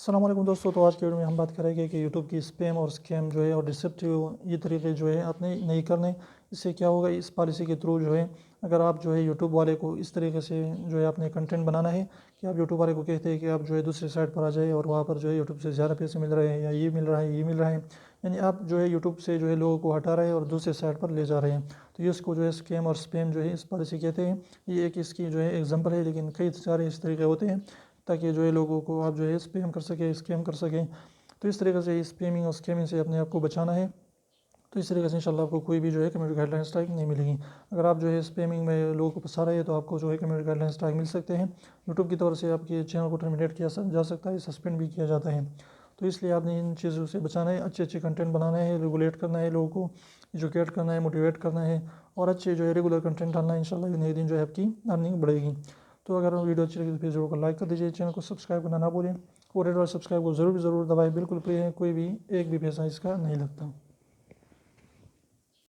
अस्सलाम वालेकुम दोस्तों। तो आज की वीडियो में हम बात करेंगे कि यूट्यूब की स्पैम और स्कैम जो है और डिसेप्टिव ये तरीके जो है आपने नहीं करने। इससे क्या होगा, इस पॉलिसी के थ्रू जो है अगर आप जो है यूट्यूब वाले को इस तरीके से जो है आपने कंटेंट बनाना है कि आप यूट्यूब वाले को कहते हैं कि आप जो है दूसरी साइट पर आ जाए और वहाँ पर जो है यूट्यूब से ज़्यादा पैसे मिल रहे हैं या ये मिल रहा है ये मिल रहा है, यानी आप जो है यूट्यूब से जो है लोगों को हटा रहे हैं और दूसरे साइट पर ले जा रहे हैं। तो ये इसको जो है स्कैम और स्पैम जो है इस पॉलिसी कहते हैं। ये एक इसकी जो है एग्जाम्पल है, लेकिन कई सारे इस तरीके होते हैं ताकि जो है लोगों को आप जो है स्पैम कर सकें, स्कैम कर सकें। तो इस तरीके से स्पैमिंग और स्कैमिंग से अपने आप को बचाना है। तो इस तरीके से इंशाल्लाह आपको कोई भी जो है कम्युनिटी गाइडलाइन स्ट्राइक नहीं मिलेगी। अगर आप जो है स्पैमिंग में लोगों को फंसा रहे हैं तो आपको जो है कम्युनिटी गाइडलाइन स्ट्राइक मिल सकते हैं। यूट्यूब की तरफ से आपके चैनल को टर्मिनेट किया जा सकता है, सस्पेंड भी किया जाता है। तो इसलिए आपने इन चीज़ों से बचाना है, अच्छे अच्छे कंटेंट बनाना है, रेगुलेट करना है, लोगों को एजुकेट करना है, मोटिवेट करना है और अच्छे जो है रेगुलर कंटेंट डालना है। इंशाल्लाह नए दिन जो है आपकी अर्निंग बढ़ेगी। तो अगर वीडियो अच्छी लगी तो प्लीज़ वीडियो को लाइक कर दीजिए, चैनल को सब्सक्राइब करना ना भूलें और रेड वाला सब्सक्राइब को ज़रूर दबाएं, बिल्कुल फ्री है, कोई भी एक भी पैसा इसका नहीं लगता।